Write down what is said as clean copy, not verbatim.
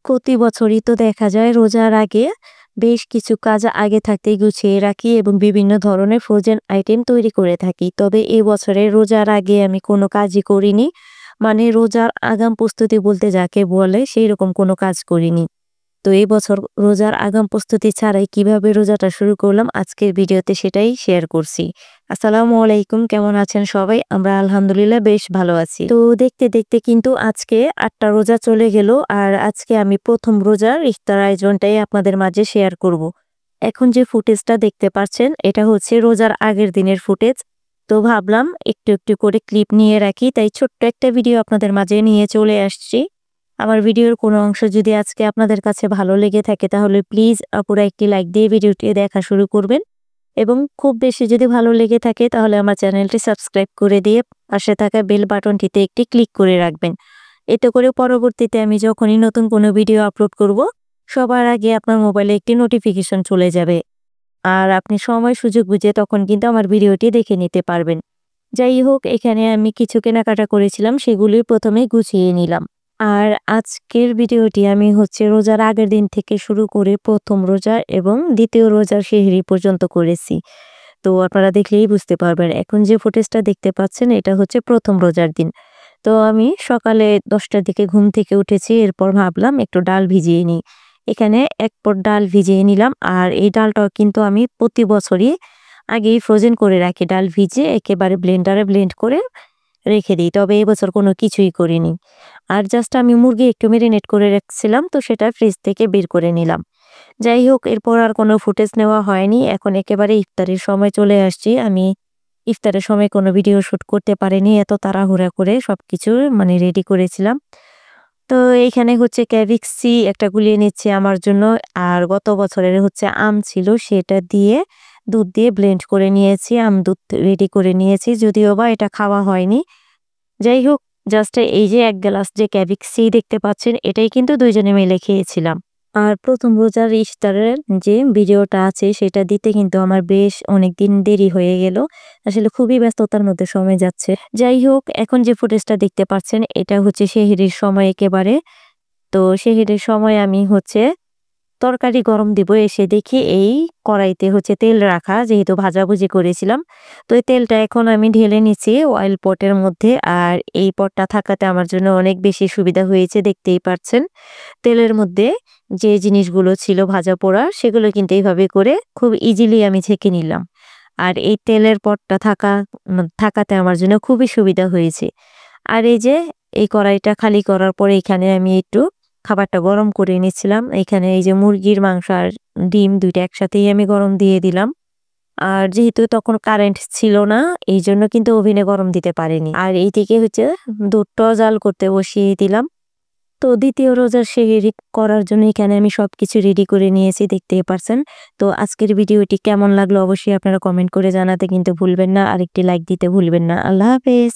প্রতি বছরই তো দেখা যায় রোজার আগে বেশ কিছু কাজ আগে থাকতেই গুছিয়ে রাখি এবং বিভিন্ন ধরনের ফ্রোজেন আইটেম তৈরি করে থাকি। তবে এবছরে রোজার আগে আমি কোনো কাজই করিনি। মানে রোজার আগাম প্রস্তুতি বলতে যাকে বলে সেইরকম কোনো কাজ করিনি। তো এই বছর রোজার আগাম প্রস্তুতি ছাড়াই কিভাবে রোজাটা শুরু করলাম আজকের ভিডিওতে সেটাই শেয়ার করছি। আসসালামু আলাইকুম, কেমন আছেন সবাই? আমরা আলহামদুলিল্লাহ বেশ ভালো আছি। তো দেখতে দেখতে কিন্তু আজকে ৮টা রোজা চলে গেল আর আজকে আমি প্রথম রোজার ইফতার আয়োজনটাই আপনাদের মাঝে শেয়ার করব। এখন যে ফুটেজটা দেখতে পাচ্ছেন এটা হচ্ছে রোজার আগের দিনের ফুটেজ। তো ভাবলাম একটু একটু করে ক্লিপ নিয়ে রাখি, তাই ছোট্ট একটা ভিডিও আপনাদের মাঝে নিয়ে চলে আসছি। আমার ভিডিওর কোনো অংশ যদি আজকে আপনাদের কাছে ভালো লেগে থাকে তাহলে প্লিজ আপুরা একটি লাইক দিয়ে ভিডিওটি দেখা শুরু করবেন এবং খুব বেশি যদি ভালো লেগে থাকে তাহলে আমার চ্যানেলটি সাবস্ক্রাইব করে দিয়ে পাশে থাকা বেল বাটনটিতে একটি ক্লিক করে রাখবেন। এতে করে পরবর্তীতে আমি যখনই নতুন কোনো ভিডিও আপলোড করব সবার আগে আপনার মোবাইলে একটি নোটিফিকেশন চলে যাবে আর আপনি সময় সুযোগ বুঝে তখন কিন্তু আমার ভিডিওটি দেখে নিতে পারবেন। যাই হোক, এখানে আমি কিছু কেনাকাটা করেছিলাম সেগুলি প্রথমে গুছিয়ে নিলাম। আর আজকের ভিডিওটি আমি হচ্ছে রোজার আগের দিন থেকে শুরু করে প্রথম রোজা এবং দ্বিতীয় রোজার সেহরি পর্যন্ত করেছি। তো আপনারা দেখলেই বুঝতে পারবেন। এখন যে ফুটেজটা দেখতে পাচ্ছেন এটা হচ্ছে প্রথম রোজার দিন। তো আমি সকালে ১০টার দিকে ঘুম থেকে উঠেছি, এরপর ভাবলাম একটু ডাল ভিজিয়ে নিই। এখানে ১ পট ডাল ভিজিয়ে নিলাম আর এই ডালটাও কিন্তু আমি প্রতি বছরই আগেই ফ্রোজেন করে রাখি। ডাল ভিজিয়ে একেবারে ব্লেন্ডারে ব্লেন্ড করে রেখে দিই। তবে এবছর কোনো কিছুই করিনি। আর জাস্ট আমি মুরগি একটু মেরিনেট করে রাখছিলাম, তো সেটা ফ্রিজ থেকে বের করে নিলাম। যাই হোক, এরপর আর কোনো ফুটেজ নেওয়া হয়নি। এখন একেবারে ইফতারের সময় চলে আসছি। আমি ইফতারের সময় কোনো ভিডিও শুট করতে পারিনি, এত তাড়াহুড়া করে সবকিছু মানে রেডি করেছিলাম। তো এইখানে হচ্ছে ক্যাভিক্সি একটা গুলিয়ে নিচ্ছি আমার জন্য। আর গত বছরের হচ্ছে আম ছিল সেটা দিয়ে দুধ দিয়ে ব্লেন্ড করে নিয়েছি, আম দুধ রেডি করে নিয়েছি, যদিও বা এটা খাওয়া হয়নি। যাই হোক, জাস্ট এই যে ১ গ্লাস যে ক্যাভিক্সি দেখতে পাচ্ছেন এটাই কিন্তু ২ জনে মিলে খেয়েছিলাম। আর প্রথম রোজার ইফতারের যে ভিডিওটা আছে সেটা দিতে কিন্তু আমার বেশ অনেকদিন দেরি হয়ে গেল। আসলে খুবই ব্যস্ততার মধ্যে সময় যাচ্ছে। যাই হোক, এখন যে ফুটেজটা দেখতে পাচ্ছেন এটা হচ্ছে সেহরির সময় একেবারে। তো সেহরির সময় আমি হচ্ছে তরকারি গরম দিব, এসে দেখি এই কড়াইতে হচ্ছে তেল রাখা, যেহেতু ভাজাভুজি করেছিলাম। তো এই তেলটা এখন আমি ঢেলে নিচ্ছি অয়েল পটের মধ্যে। আর এই পটটা থাকাতে আমার জন্য অনেক বেশি সুবিধা হয়েছে, দেখতেই পাচ্ছেন। তেলের মধ্যে যে জিনিসগুলো ছিল ভাজা পোড়া সেগুলো কিন্তু এইভাবে করে খুব ইজিলি আমি ছেঁকে নিলাম। আর এই তেলের পটটা থাকাতে আমার জন্য খুবই সুবিধা হয়েছে। আর এই যে এই কড়াইটা খালি করার পরে এখানে আমি একটু খাবারটা গরম করে নিচ্ছিলাম। এখানে এই যে মুরগির মাংস আর ডিম ২ টা একসাথেই আমি গরম দিয়ে দিলাম। আর যেহেতু তখন কারেন্ট ছিল না এইজন্য কিন্তু ওভেনে গরম দিতে পারিনি। আর এইদিকে হচ্ছে দুধটাও জাল করতে বসিয়ে দিলাম। তো দ্বিতীয় রোজার সেহরি করার জন্য এখানে আমি সবকিছু রেডি করে নিয়েছি, দেখতেই পারছেন। তো আজকের ভিডিওটি কেমন লাগলো অবশ্যই আপনারা কমেন্ট করে জানাতে কিন্তু ভুলবেন না। আরেকটি লাইক দিতে ভুলবেন না। আল্লাহ হাফেজ।